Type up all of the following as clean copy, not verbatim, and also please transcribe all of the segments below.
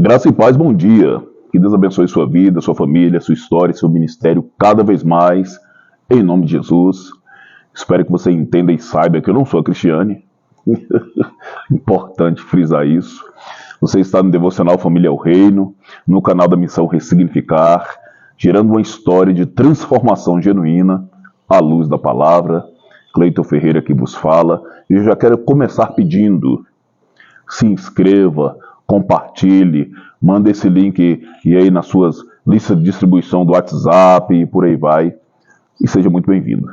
Graça e paz, bom dia. Que Deus abençoe sua vida, sua família, sua história, seu ministério cada vez mais, em nome de Jesus. Espero que você entenda e saiba que eu não sou a Cristiane. Importante frisar isso. Você está no Devocional Família ao Reino, no canal da Missão Ressignificar, gerando uma história de transformação genuína à luz da palavra. Cleiton Ferreira que vos fala. E eu já quero começar pedindo, se inscreva, compartilhe, manda esse link e aí nas suas listas de distribuição do WhatsApp e por aí vai. E seja muito bem-vindo.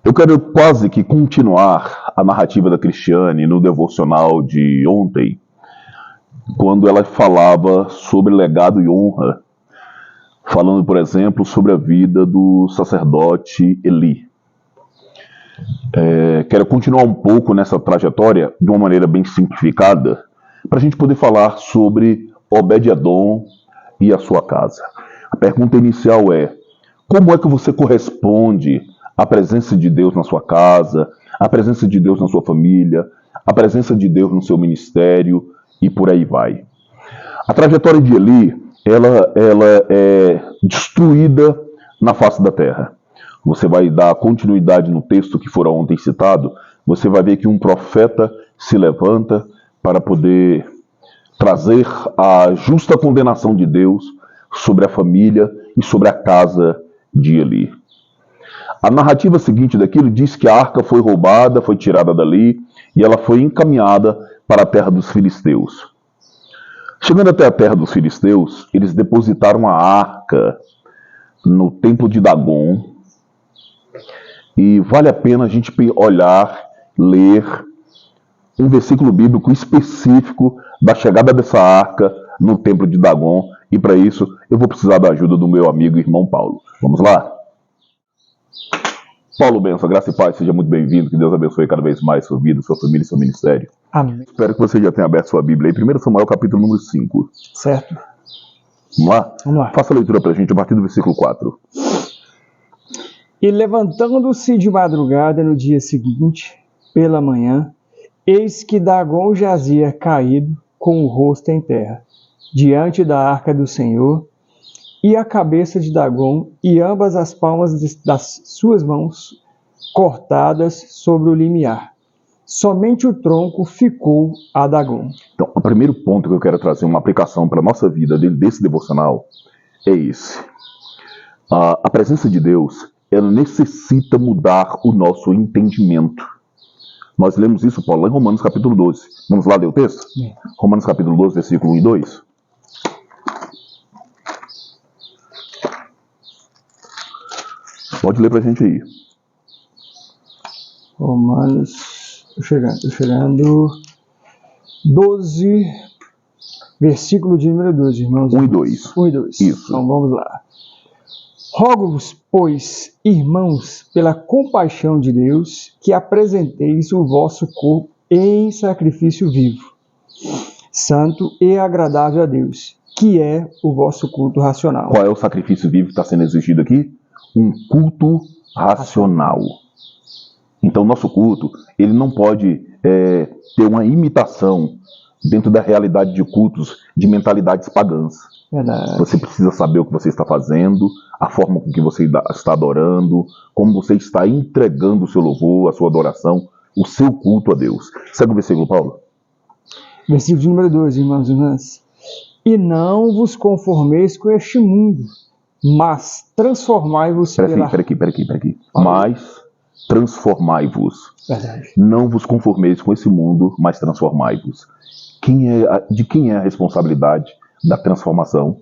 Eu quero quase que continuar a narrativa da Cristiane no devocional de ontem, quando ela falava sobre legado e honra, falando, por exemplo, sobre a vida do sacerdote Eli. Quero continuar um pouco nessa trajetória de uma maneira bem simplificada, para a gente poder falar sobre Obed-Edom e a sua casa. A pergunta inicial é: como é que você corresponde à presença de Deus na sua casa, à presença de Deus na sua família, à presença de Deus no seu ministério e por aí vai? A trajetória de Eli, ela é destruída na face da terra. Você vai dar continuidade no texto que fora ontem citado, você vai ver que um profeta se levanta para poder trazer a justa condenação de Deus sobre a família e sobre a casa de Eli. A narrativa seguinte daquilo diz que a arca foi roubada, foi tirada dali e ela foi encaminhada para a terra dos filisteus. Chegando até a terra dos filisteus, eles depositaram a arca no templo de Dagon. E vale a pena a gente olhar, ler um versículo bíblico específico da chegada dessa arca no templo de Dagon. E para isso eu vou precisar da ajuda do meu amigo e irmão Paulo. Vamos lá? Paulo Benção, graça e paz, seja muito bem-vindo. Que Deus abençoe cada vez mais sua vida, sua família e seu ministério. Amém. Espero que você já tenha aberto sua Bíblia aí. 1 Samuel, capítulo número 5. Certo. Vamos lá? Vamos lá. Faça a leitura para a gente a partir do versículo 4. E levantando-se de madrugada no dia seguinte, pela manhã, eis que Dagon jazia caído, com o rosto em terra, diante da arca do Senhor, e a cabeça de Dagon e ambas as palmas das suas mãos cortadas sobre o limiar. Somente o tronco ficou a Dagon. Então, o primeiro ponto que eu quero trazer, uma aplicação para a nossa vida dentro desse devocional, é esse. A presença de Deus, ela necessita mudar o nosso entendimento. Nós lemos isso, Paulo, lá em Romanos capítulo 12. Vamos lá ler o texto? Sim. Romanos capítulo 12, versículo 1 e 2. Pode ler para a gente aí. Romanos, estou chegando. 12, versículo de número 12, irmãos. 1 e 2. 1 e 2. Isso. Então vamos lá. Rogo-vos, pois, irmãos, pela compaixão de Deus, que apresenteis o vosso corpo em sacrifício vivo, santo e agradável a Deus, que é o vosso culto racional. Qual é o sacrifício vivo que está sendo exigido aqui? Um culto racional. Então, nosso culto, ele não pode ter uma imitação dentro da realidade de cultos de mentalidades pagãs. Verdade. Você precisa saber o que você está fazendo, a forma com que você está adorando, como você está entregando o seu louvor, a sua adoração, o seu culto a Deus. Segue o versículo, Paulo. Versículo de número 2, irmãos e irmãs. E não vos conformeis com este mundo, mas transformai-vos pela... Peraí. Mas transformai-vos. Verdade. Não vos conformeis com esse mundo, mas transformai-vos. De quem é a responsabilidade da transformação?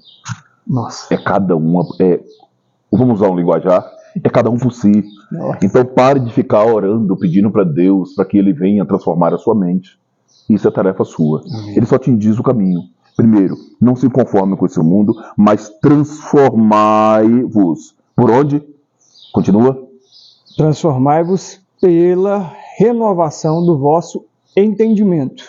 Nossa. É cada um. Vamos usar um linguajar? É cada um por si. Nossa. Então pare de ficar orando, pedindo para Deus, para que Ele venha transformar a sua mente. Isso é tarefa sua. Amém. Ele só te diz o caminho. Primeiro, não se conforme com esse mundo, mas transformai-vos. Por onde? Continua. Transformai-vos pela renovação do vosso entendimento,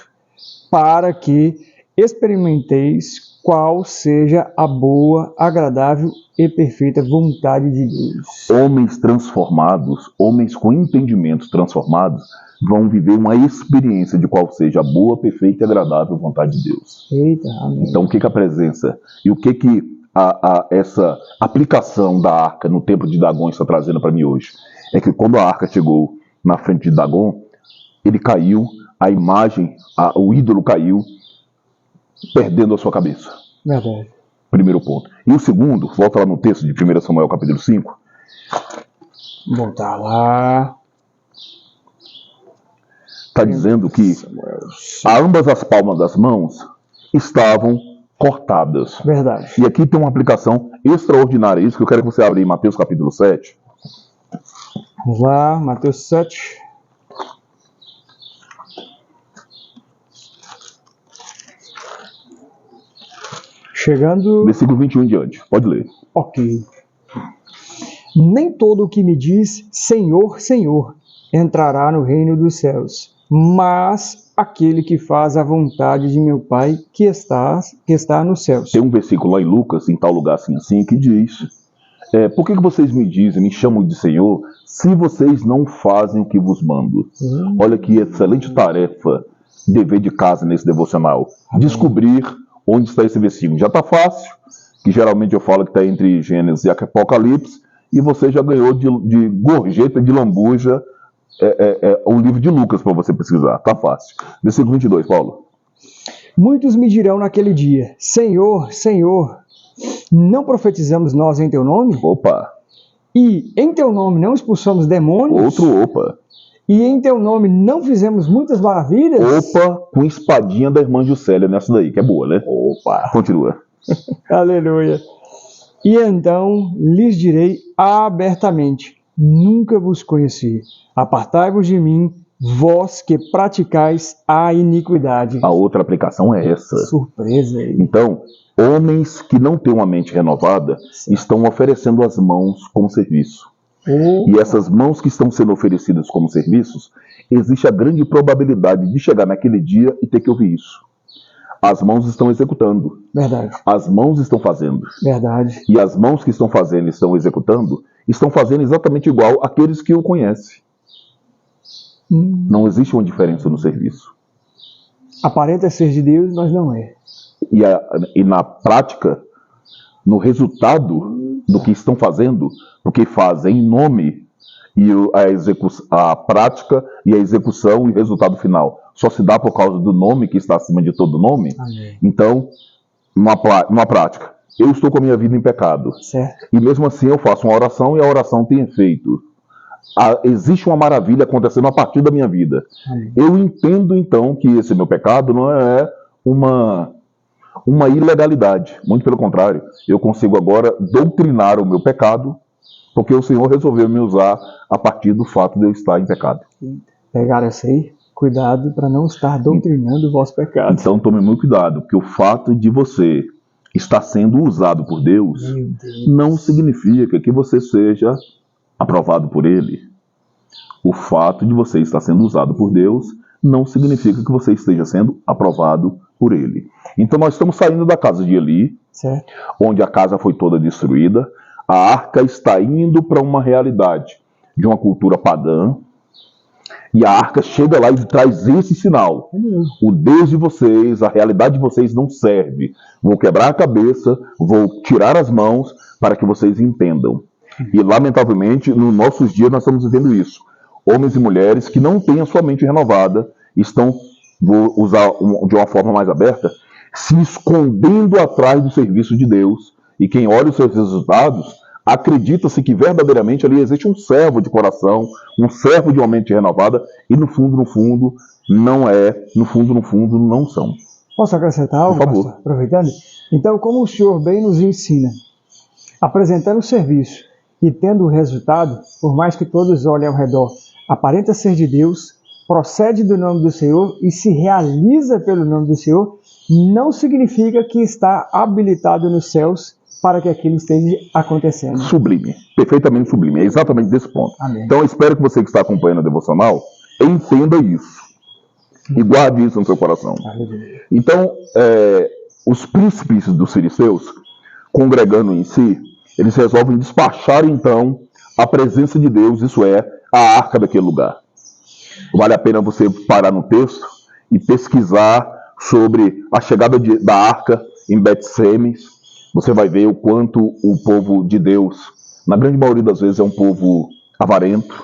para que experimenteis qual seja a boa, agradável e perfeita vontade de Deus. Homens transformados, homens com entendimentos transformados, vão viver uma experiência de qual seja a boa, perfeita e agradável vontade de Deus. Eita, amém. Então, o que a presença e o que essa aplicação da arca no templo de Dagon está trazendo para mim hoje? É que quando a arca chegou na frente de Dagon, ele caiu, a imagem, o ídolo caiu, perdendo a sua cabeça. Verdade. Primeiro ponto. E o segundo, volta lá no texto de 1 Samuel capítulo 5. Voltar lá. Está dizendo que ambas as palmas das mãos estavam cortadas. Verdade. E aqui tem uma aplicação extraordinária, isso que eu quero que você abra em Mateus capítulo 7. Vamos lá, Mateus 7. Chegando... Versículo 21 em diante. Pode ler. Ok. Nem todo o que me diz Senhor, Senhor entrará no reino dos céus, mas aquele que faz a vontade de meu Pai que está nos céus. Tem um versículo lá em Lucas, em tal lugar assim, que diz: por que vocês me dizem, me chamam de Senhor, se vocês não fazem o que vos mando? Olha que excelente tarefa, dever de casa nesse devocional. Amém. Descobrir onde está esse versículo. Já está fácil, que geralmente eu falo que está entre Gênesis e Apocalipse, e você já ganhou de gorjeta, de lambuja, um livro de Lucas para você pesquisar. Está fácil. Versículo 22, Paulo. Muitos me dirão naquele dia: Senhor, Senhor, não profetizamos nós em teu nome? Opa. E em teu nome não expulsamos demônios? Outro opa. E em teu nome não fizemos muitas maravilhas? Opa, com espadinha da irmã Juscelia nessa daí, que é boa, né? Opa. Continua. Aleluia. E então lhes direi abertamente: nunca vos conheci. Apartai-vos de mim, vós que praticais a iniquidade. A outra aplicação é essa. Surpresa aí. Então, homens que não têm uma mente renovada estão oferecendo as mãos como serviço. E essas mãos que estão sendo oferecidas como serviços, existe a grande probabilidade de chegar naquele dia e ter que ouvir isso. As mãos estão executando. Verdade. As mãos estão fazendo. Verdade. E as mãos que estão fazendo e estão executando, estão fazendo exatamente igual àqueles que o conhecem. Não existe uma diferença no serviço. Aparenta ser de Deus, mas não é. E na prática, no resultado do que estão fazendo, porque fazem em nome, e a prática e a execução e o resultado final só se dá por causa do nome que está acima de todo nome. Amém. Então, numa prática, eu estou com a minha vida em pecado. Certo. E mesmo assim eu faço uma oração e a oração tem efeito. Existe uma maravilha acontecendo a partir da minha vida. Amém. Eu entendo então que esse meu pecado não é uma ilegalidade. Muito pelo contrário, eu consigo agora doutrinar o meu pecado, porque o Senhor resolveu me usar a partir do fato de eu estar em pecado. Pegaram essa aí? Cuidado para não estar doutrinando o vosso pecado. Então tome muito cuidado, porque o fato de você estar sendo usado por Deus não significa que você seja aprovado por Ele. O fato de você estar sendo usado por Deus não significa que você esteja sendo aprovado por Ele. Então nós estamos saindo da casa de Eli, certo, onde a casa foi toda destruída. A arca está indo para uma realidade de uma cultura pagã. E a arca chega lá e traz esse sinal. O Deus de vocês, a realidade de vocês não serve. Vou quebrar a cabeça, vou tirar as mãos para que vocês entendam. E, lamentavelmente, nos nossos dias nós estamos vivendo isso. Homens e mulheres que não têm a sua mente renovada estão, vou usar de uma forma mais aberta, se escondendo atrás do serviço de Deus. E quem olha os seus resultados acredita-se que verdadeiramente ali existe um servo de coração, um servo de uma mente renovada, e no fundo, não é, no fundo, não são. Posso acrescentar algo, Por favor. pastor? Aproveitando? Então, como o senhor bem nos ensina, apresentando o serviço e tendo o resultado, por mais que todos olhem ao redor, aparenta ser de Deus, procede do nome do Senhor e se realiza pelo nome do Senhor, não significa que está habilitado nos céus para que aquilo esteja acontecendo. Sublime, perfeitamente sublime, é exatamente desse ponto. Amém. Então eu espero que você que está acompanhando a devocional entenda isso e guarde isso no seu coração. Aleluia. Então, os príncipes dos filisteus, congregando em si, eles resolvem despachar então a presença de Deus, isso é, a arca daquele lugar. Vale a pena você parar no texto e pesquisar sobre a chegada da arca em Bet-Semes. Você vai ver o quanto o povo de Deus, na grande maioria das vezes, é um povo avarento,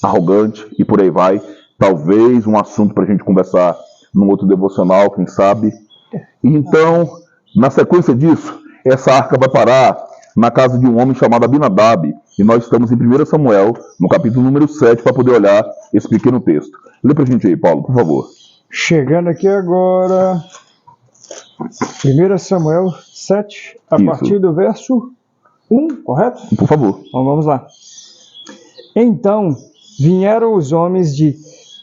arrogante e por aí vai. Talvez um assunto para a gente conversar num outro devocional, quem sabe. E então, na sequência disso, essa arca vai parar na casa de um homem chamado Abinadab. E nós estamos em 1 Samuel, no capítulo número 7, para poder olhar esse pequeno texto. Lê para a gente aí, Paulo, por favor. Chegando aqui agora, 1 Samuel 7, a Isso. partir do verso 1, correto? Por favor. Então vamos lá. Então vieram os homens de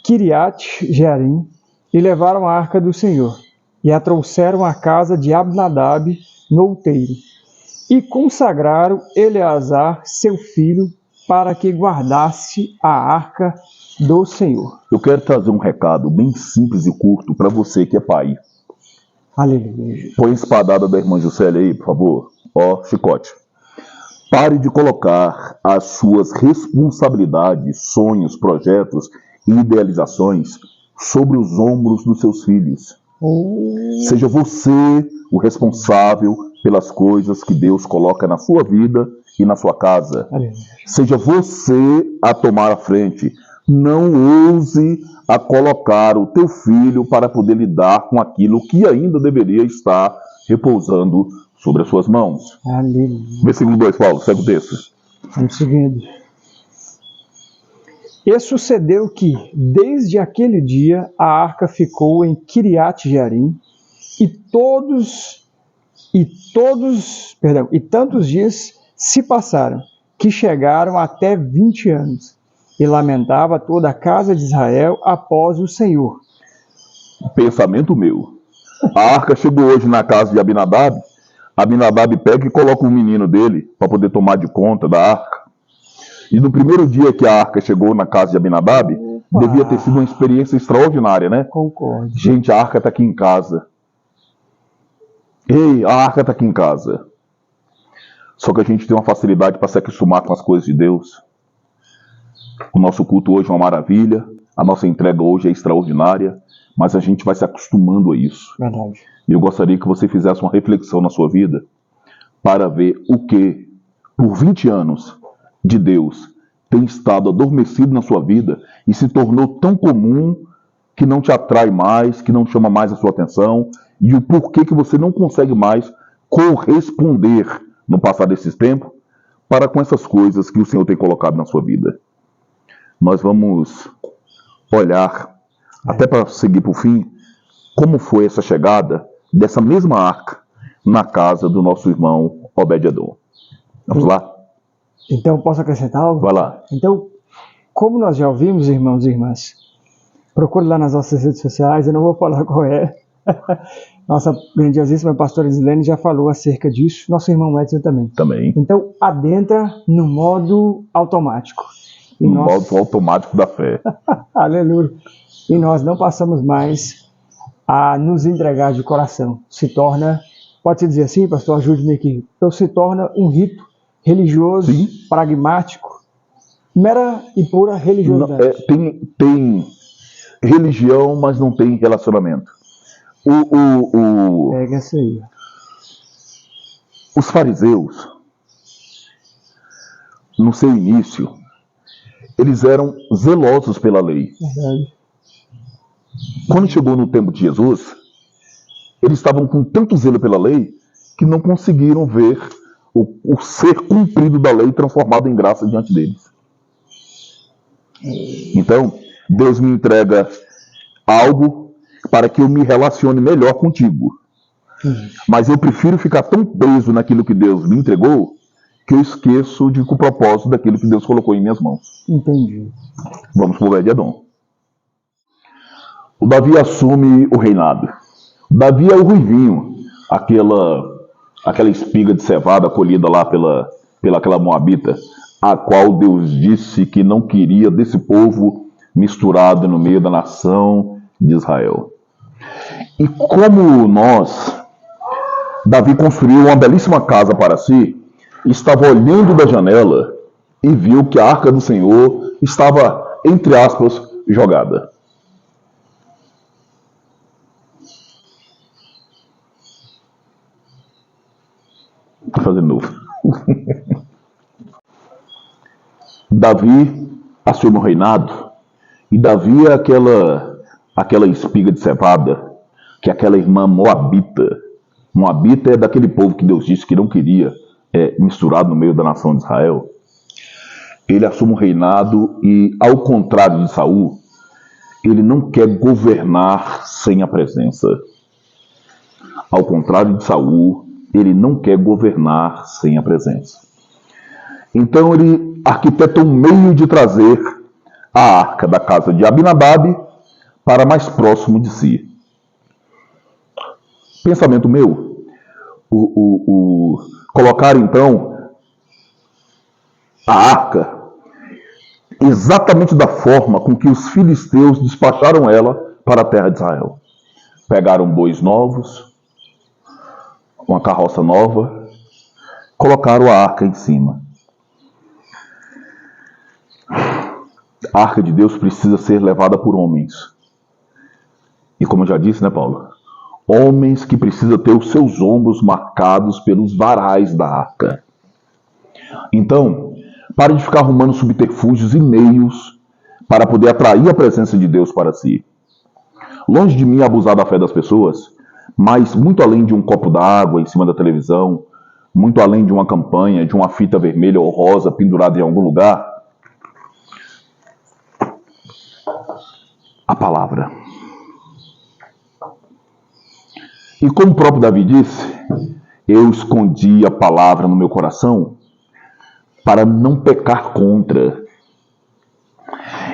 Quiriate-Jearim e levaram a arca do Senhor, e a trouxeram à casa de Abinadab no outeiro, e consagraram Eleazar, seu filho, para que guardasse a arca do Senhor. Eu quero trazer um recado bem simples e curto para você que é pai. Aleluia. Põe a espadada da irmã Juscelia aí, por favor. Ó, chicote. Pare de colocar as suas responsabilidades, sonhos, projetos e idealizações sobre os ombros dos seus filhos. Seja você o responsável pelas coisas que Deus coloca na sua vida e na sua casa. Aleluia. Seja você a tomar a frente. Não ouse a colocar o teu filho para poder lidar com aquilo que ainda deveria estar repousando sobre as suas mãos. Aleluia. Versículo 2, Paulo, segue o texto. Vamos seguindo. E sucedeu que, desde aquele dia, a arca ficou em Quiriate-Jearim, e tantos dias se passaram, que chegaram até 20 anos, e lamentava toda a casa de Israel após o Senhor. Pensamento meu. A arca chegou hoje na casa de Abinadab. Abinadab pega e coloca um menino dele para poder tomar de conta da arca. E no primeiro dia que a arca chegou na casa de Abinadab, devia ter sido uma experiência extraordinária, né? Concordo. Gente, a arca está aqui em casa. Ei, a arca está aqui em casa. Só que a gente tem uma facilidade para se acostumar com as coisas de Deus. O nosso culto hoje é uma maravilha, a nossa entrega hoje é extraordinária, mas a gente vai se acostumando a isso. Verdade. E eu gostaria que você fizesse uma reflexão na sua vida para ver o que, por 20 anos de Deus, tem estado adormecido na sua vida e se tornou tão comum que não te atrai mais, que não chama mais a sua atenção, e o porquê que você não consegue mais corresponder no passar desses tempos para com essas coisas que o Senhor tem colocado na sua vida. Nós vamos olhar, até para seguir para o fim, como foi essa chegada dessa mesma arca na casa do nosso irmão Obed-Edom. Vamos lá? Então, posso acrescentar algo? Vai lá. Então, como nós já ouvimos, irmãos e irmãs, procure lá nas nossas redes sociais, eu não vou falar qual é. Nossa grandiosíssima pastora Islene já falou acerca disso, nosso irmão Edson também. Também. Então, adentra no modo automático. E No modo automático da fé. Aleluia. E nós não passamos mais a nos entregar de coração. Se torna, pode-se dizer assim, pastor, ajude-me aqui. Então se torna um rito religioso, Sim. pragmático, mera e pura religiosidade. Tem religião, mas não tem relacionamento. Pega essa aí. Os fariseus, no seu início, eles eram zelosos pela lei. Verdade. Quando chegou no tempo de Jesus, eles estavam com tanto zelo pela lei que não conseguiram ver o ser cumprido da lei transformado em graça diante deles. Então, Deus me entrega algo para que eu me relacione melhor contigo. Mas eu prefiro ficar tão preso naquilo que Deus me entregou que eu esqueço o propósito daquilo que Deus colocou em minhas mãos. Entendi. Vamos para o Obed-Edom. O Davi assume o reinado. Davi é o ruivinho, aquela espiga de cevada colhida lá pela aquela moabita, a qual Deus disse que não queria desse povo misturado no meio da nação de Israel. E como Davi construiu uma belíssima casa para si, estava olhando da janela e viu que a arca do Senhor estava, entre aspas, jogada. Vou fazer de novo. Davi assume o reinado, e Davi é aquela espiga de cevada, que é aquela irmã moabita. Moabita é daquele povo que Deus disse que não queria misturado no meio da nação de Israel. Ele assume o reinado e, ao contrário de Saul, ele não quer governar sem a presença. Ao contrário de Saul, ele não quer governar sem a presença. Então ele arquiteta um meio de trazer a arca da casa de Abinadab para mais próximo de si. Pensamento meu, colocar então a arca exatamente da forma com que os filisteus despacharam ela para a terra de Israel. Pegaram bois novos, uma carroça nova, colocaram a arca em cima. A arca de Deus precisa ser levada por homens. E como eu já disse, né, Paulo? Homens que precisam ter os seus ombros marcados pelos varais da arca. Então, pare de ficar arrumando subterfúgios e meios para poder atrair a presença de Deus para si. Longe de mim abusar da fé das pessoas, mas muito além de um copo d'água em cima da televisão, muito além de uma campanha, de uma fita vermelha ou rosa pendurada em algum lugar, a palavra. E como o próprio Davi disse, eu escondi a palavra no meu coração para não pecar contra.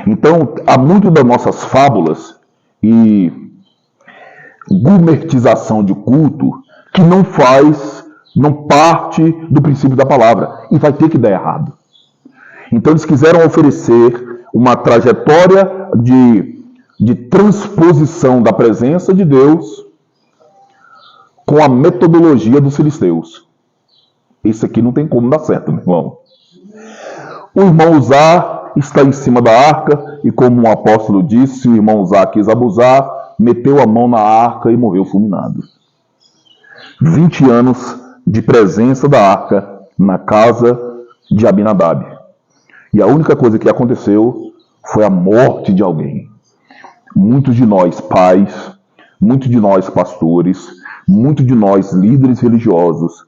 Então, há muito das nossas fábulas e gourmetização de culto que não parte do princípio da palavra e vai ter que dar errado. Então, eles quiseram oferecer uma trajetória de transposição da presença de Deus com a metodologia dos filisteus. Isso aqui não tem como dar certo, meu irmão. O irmão Uzá está em cima da arca e, como o apóstolo disse, o irmão Uzá quis abusar, meteu a mão na arca e morreu fulminado. 20 anos de presença da arca na casa de Abinadab. E a única coisa que aconteceu foi a morte de alguém. Muitos de nós pais, muitos de nós pastores, muitos de nós líderes religiosos,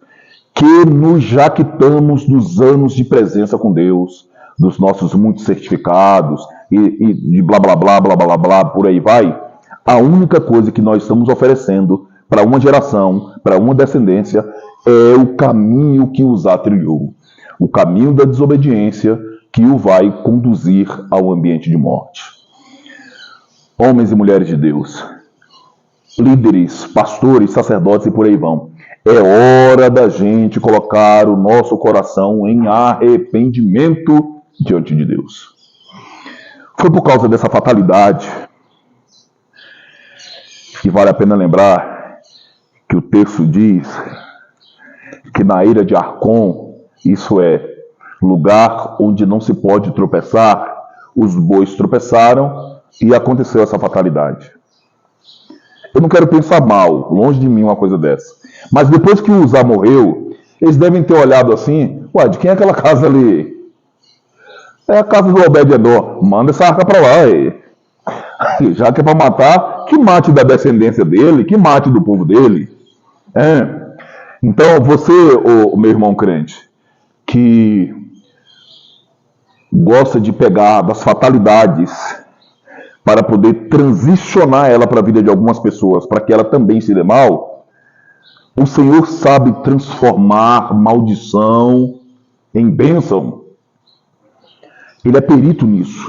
que nos jactamos dos anos de presença com Deus, dos nossos muitos certificados e de blá blá blá blá blá blá, por aí vai. A única coisa que nós estamos oferecendo para uma geração, para uma descendência, é o caminho que Uzá trilhou, o caminho da desobediência que o vai conduzir ao ambiente de morte. Homens e mulheres de Deus, líderes, pastores, sacerdotes e por aí vão. É hora da gente colocar o nosso coração em arrependimento diante de Deus. Foi por causa dessa fatalidade, e vale a pena lembrar que o texto diz que na ilha de Arcom, isso é, lugar onde não se pode tropeçar, os bois tropeçaram e aconteceu essa fatalidade. Eu não quero pensar mal, longe de mim uma coisa dessa. Mas depois que o Uzá morreu, eles devem ter olhado assim, ué, de quem é aquela casa ali? É a casa do Obed-Edom. Manda essa arca para lá. Já que é para matar, que mate da descendência dele, que mate do povo dele. Então, você, o meu irmão crente, que gosta de pegar das fatalidades para poder transicionar ela para a vida de algumas pessoas, para que ela também se dê mal, o Senhor sabe transformar maldição em bênção. Ele é perito nisso.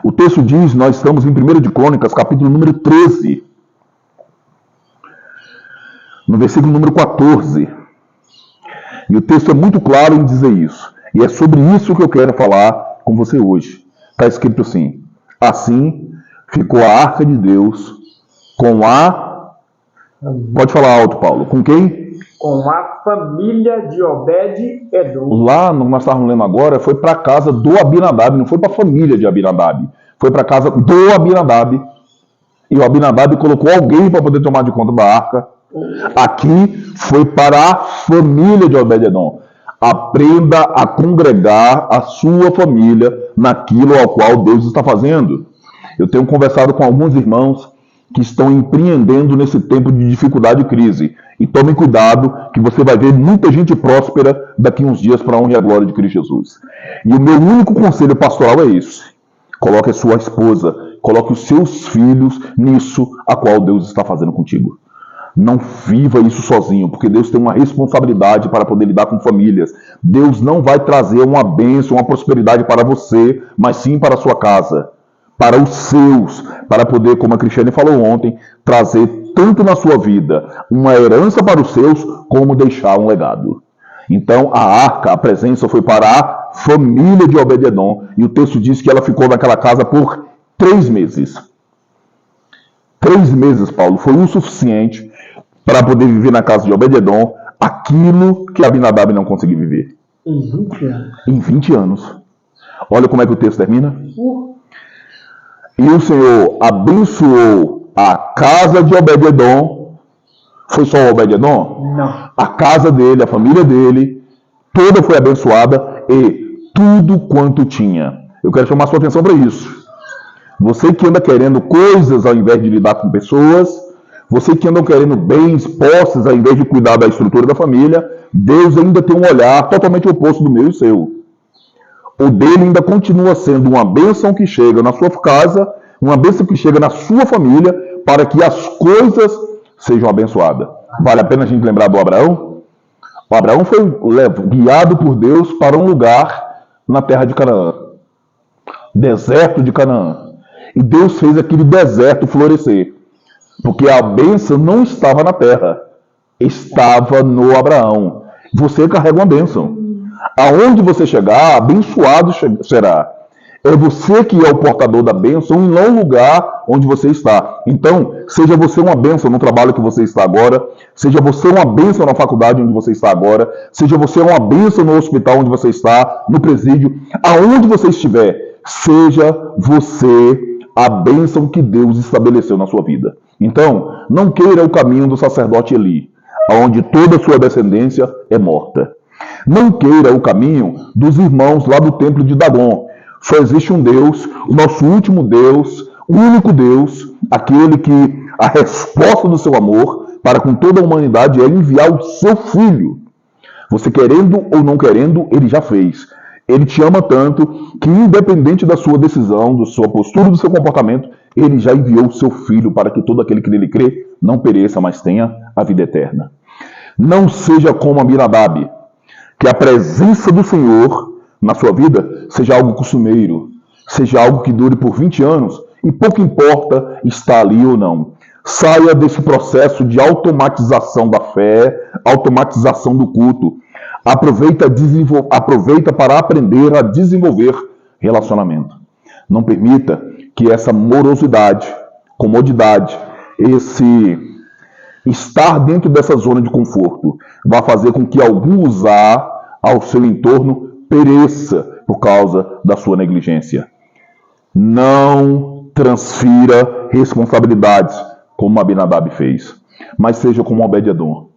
O texto diz, nós estamos em 1 de Crônicas, capítulo número 13, no versículo número 14. E o texto é muito claro em dizer isso. E é sobre isso que eu quero falar com você hoje. Está escrito assim: assim ficou a arca de Deus com a... Pode falar alto, Paulo. Com quem? Com a família de Obed-Edom. Lá, nós estávamos lendo agora, foi para a casa do Abinadab, não foi para a família de Abinadab. Foi para a casa do Abinadab. E o Abinadab colocou alguém para poder tomar de conta da arca. Aqui foi para a família de Obed-Edom. Aprenda a congregar a sua família naquilo ao qual Deus está fazendo. Eu tenho conversado com alguns irmãos que estão empreendendo nesse tempo de dificuldade e crise. E tome cuidado que você vai ver muita gente próspera daqui uns dias para a honra e a glória de Cristo Jesus. E o meu único conselho pastoral é esse: coloque a sua esposa, coloque os seus filhos nisso a qual Deus está fazendo contigo. Não viva isso sozinho, porque Deus tem uma responsabilidade para poder lidar com famílias. Deus não vai trazer uma bênção, uma prosperidade para você, mas sim para a sua casa, para os seus, para poder, como a Cristiane falou ontem, trazer tanto na sua vida uma herança para os seus, como deixar um legado. Então, a arca, a presença foi para a família de Obed-Edom, e o texto diz que ela ficou naquela casa por 3 meses. 3 meses, Paulo, foi o suficiente para poder viver na casa de Obed-Edom aquilo que Abinadab não conseguiu viver. Em 20 anos. Em 20 anos. Olha como é que o texto termina. E o Senhor abençoou a casa de Obed-Edom. Foi só Obed-Edom? Não. A casa dele, a família dele, toda foi abençoada e tudo quanto tinha. Eu quero chamar sua atenção para isso. Você que anda querendo coisas ao invés de lidar com pessoas, você que anda querendo bens, posses, ao invés de cuidar da estrutura da família, Deus ainda tem um olhar totalmente oposto do meu e o seu. O dele ainda continua sendo uma bênção que chega na sua casa, uma bênção que chega na sua família, para que as coisas sejam abençoadas. Vale a pena a gente lembrar do Abraão? O Abraão foi guiado por Deus para um lugar na terra de Canaã. Deserto de Canaã. E Deus fez aquele deserto florescer. Porque a bênção não estava na terra, estava no Abraão. Você carrega uma bênção. Aonde você chegar, abençoado será. É você que é o portador da bênção e não o lugar onde você está. Então, seja você uma bênção no trabalho que você está agora, seja você uma bênção na faculdade onde você está agora, seja você uma bênção no hospital onde você está, no presídio, aonde você estiver, seja você a bênção que Deus estabeleceu na sua vida. Então, não queira o caminho do sacerdote Eli, onde toda a sua descendência é morta. Não queira o caminho dos irmãos lá do templo de Dagon. Só existe um Deus, o nosso último Deus, o único Deus, aquele que a resposta do seu amor para com toda a humanidade é enviar o seu Filho. Você querendo ou não querendo, ele já fez. Ele te ama tanto que, independente da sua decisão, da sua postura, do seu comportamento, ele já enviou o seu Filho para que todo aquele que nele crê não pereça, mas tenha a vida eterna. Não seja como Abinadab, que a presença do Senhor na sua vida seja algo costumeiro, seja algo que dure por 20 anos e pouco importa estar ali ou não. Saia desse processo de automatização da fé, automatização do culto. Aproveita para aprender a desenvolver relacionamento. Não permita que essa morosidade, comodidade, esse estar dentro dessa zona de conforto vá fazer com que algum usar ao seu entorno pereça por causa da sua negligência. Não transfira responsabilidades como Abinadab fez, mas seja como Obed-Edom,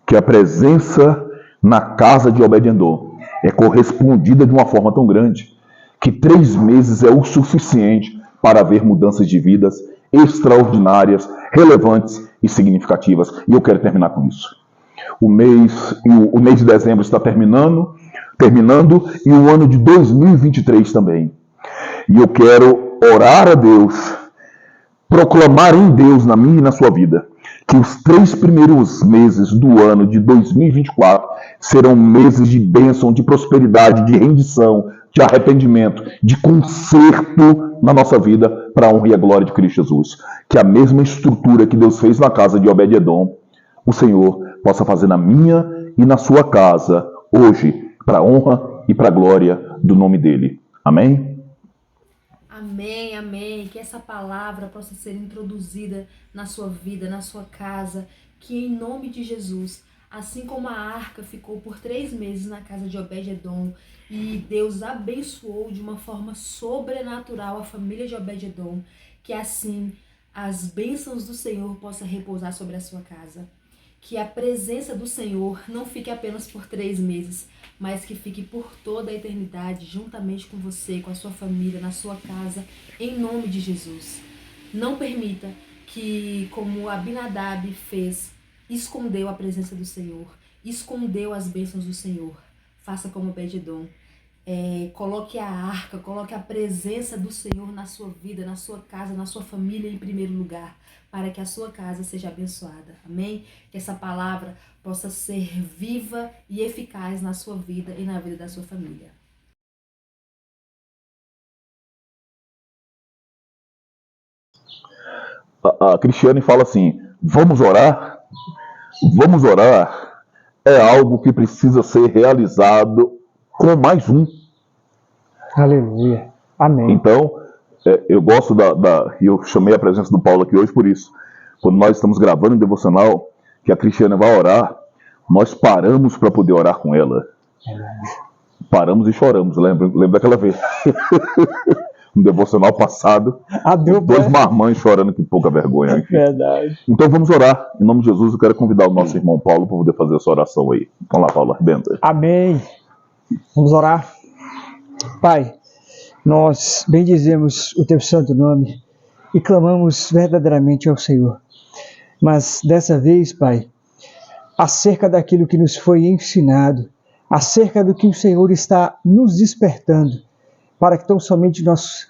que a presença na casa de Obed-Edom é correspondida de uma forma tão grande que 3 meses é o suficiente para haver mudanças de vidas extraordinárias, relevantes e significativas. E eu quero terminar com isso. O mês de dezembro está terminando e o ano de 2023 também. E eu quero orar a Deus, proclamar em Deus, na minha e na sua vida, que os 3 primeiros meses do ano de 2024 serão meses de bênção, de prosperidade, de rendição, de arrependimento, de conserto na nossa vida para a honra e a glória de Cristo Jesus. Que a mesma estrutura que Deus fez na casa de Obed-Edom, o Senhor possa fazer na minha e na sua casa hoje, para a honra e para a glória do nome dele. Amém? Amém, amém. Que essa palavra possa ser introduzida na sua vida, na sua casa. Que em nome de Jesus, assim como a arca ficou por 3 meses na casa de Obed-Edom e Deus abençoou de uma forma sobrenatural a família de Obed-Edom, que assim as bênçãos do Senhor possam repousar sobre a sua casa. Que a presença do Senhor não fique apenas por 3 meses, mas que fique por toda a eternidade, juntamente com você, com a sua família, na sua casa, em nome de Jesus. Não permita que, como Abinadab fez, escondeu a presença do Senhor, escondeu as bênçãos do Senhor. Faça como Obed-Edom. Coloque a arca, coloque a presença do Senhor na sua vida, na sua casa, na sua família em primeiro lugar, para que a sua casa seja abençoada. Amém? Que essa palavra possa ser viva e eficaz na sua vida e na vida da sua família. A Cristiane fala assim, vamos orar? Vamos orar é algo que precisa ser realizado com mais um. Aleluia. Amém. Então, eu gosto e eu chamei a presença do Paulo aqui hoje por isso. Quando nós estamos gravando um devocional, que a Cristiane vai orar, nós paramos para poder orar com ela. Paramos e choramos, lembra daquela vez? No devocional passado, 2 marmães chorando, que pouca vergonha. Enfim. Verdade. Então vamos orar. Em nome de Jesus, eu quero convidar o nosso irmão Paulo para poder fazer essa oração aí. Vamos lá, Paulo, arrebenta. Amém. Vamos orar. Pai, nós bendizemos o teu santo nome e clamamos verdadeiramente ao Senhor. Mas dessa vez, Pai, acerca daquilo que nos foi ensinado, acerca do que o Senhor está nos despertando, para que tão somente nós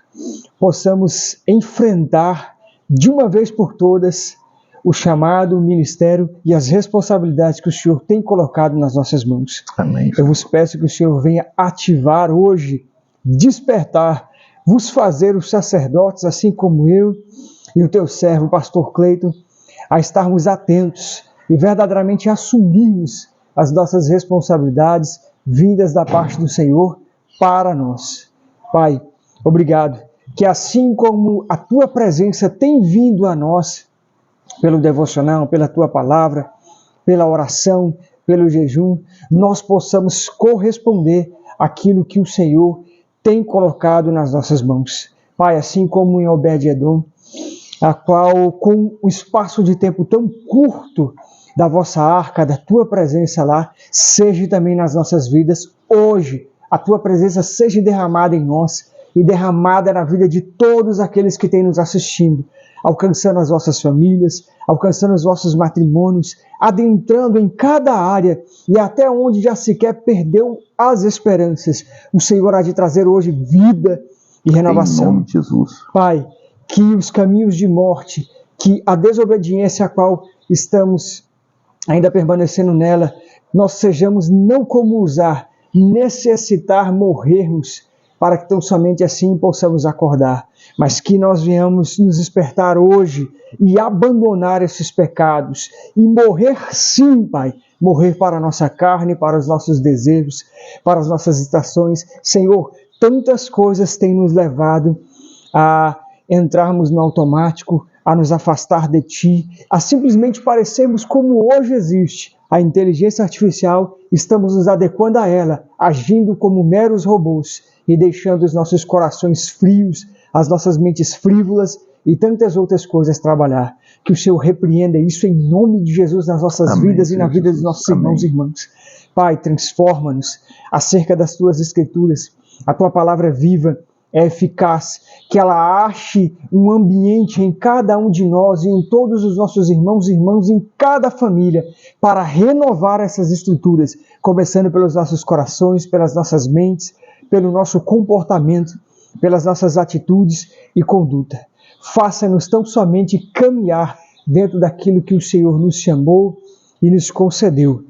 possamos enfrentar de uma vez por todas o chamado, o ministério e as responsabilidades que o Senhor tem colocado nas nossas mãos. Amém. Eu vos peço que o Senhor venha ativar hoje, despertar, vos fazer os sacerdotes, assim como eu e o teu servo, o pastor Cleiton, a estarmos atentos e verdadeiramente assumirmos as nossas responsabilidades vindas da parte do Senhor para nós. Pai, obrigado, que assim como a tua presença tem vindo a nós, pelo devocional, pela tua palavra, pela oração, pelo jejum, nós possamos corresponder àquilo que o Senhor tem colocado nas nossas mãos. Pai, assim como em Obed-Edom, a qual com o espaço de tempo tão curto da vossa arca, da tua presença lá, seja também nas nossas vidas hoje, a tua presença seja derramada em nós e derramada na vida de todos aqueles que têm nos assistindo, alcançando as vossas famílias, alcançando os vossos matrimônios, adentrando em cada área e até onde já sequer perdeu as esperanças. O Senhor há de trazer hoje vida e renovação. Em nome de Jesus. Pai, que os caminhos de morte, que a desobediência a qual estamos ainda permanecendo nela, nós sejamos não como usar, necessitar morrermos, para que tão somente assim possamos acordar, mas que nós venhamos nos despertar hoje e abandonar esses pecados e morrer sim, Pai, morrer para a nossa carne, para os nossos desejos, para as nossas estações. Senhor, tantas coisas têm nos levado a entrarmos no automático, a nos afastar de Ti, a simplesmente parecermos como hoje existe a inteligência artificial, estamos nos adequando a ela, agindo como meros robôs e deixando os nossos corações frios, as nossas mentes frívolas e tantas outras coisas trabalhar. Que o Senhor repreenda isso em nome de Jesus nas nossas Amém, vidas e na vida dos nossos irmãos e irmãs. Pai, transforma-nos acerca das Tuas Escrituras. A Tua palavra é viva é eficaz, que ela ache um ambiente em cada um de nós e em todos os nossos irmãos e irmãs, em cada família, para renovar essas estruturas, começando pelos nossos corações, pelas nossas mentes, pelo nosso comportamento, pelas nossas atitudes e conduta. Faça-nos tão somente caminhar dentro daquilo que o Senhor nos chamou e nos concedeu.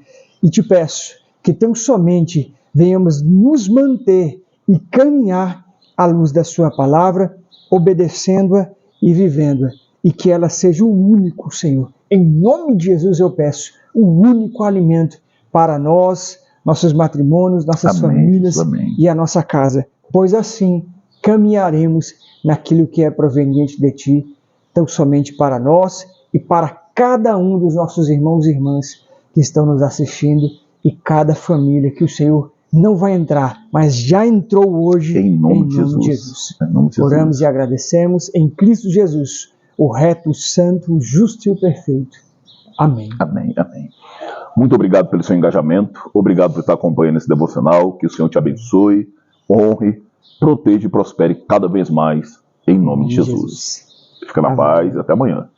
E te peço que tão somente venhamos nos manter e caminhar à luz da sua palavra, obedecendo-a e vivendo-a, e que ela seja o único, Senhor. Em nome de Jesus eu peço, o único alimento para nós, nossos matrimônios, nossas famílias e a nossa casa, pois assim caminharemos naquilo que é proveniente de Ti, tão somente para nós e para cada um dos nossos irmãos e irmãs que estão nos assistindo e cada família que o Senhor não vai entrar, mas já entrou hoje em nome de Jesus. Oramos e agradecemos em Cristo Jesus, o reto, o santo, o justo e o perfeito. Amém. Amém, amém. Muito obrigado pelo seu engajamento, obrigado por estar acompanhando esse devocional, que o Senhor te abençoe, honre, proteja e prospere cada vez mais, em nome de Jesus. Fica na paz e até amanhã.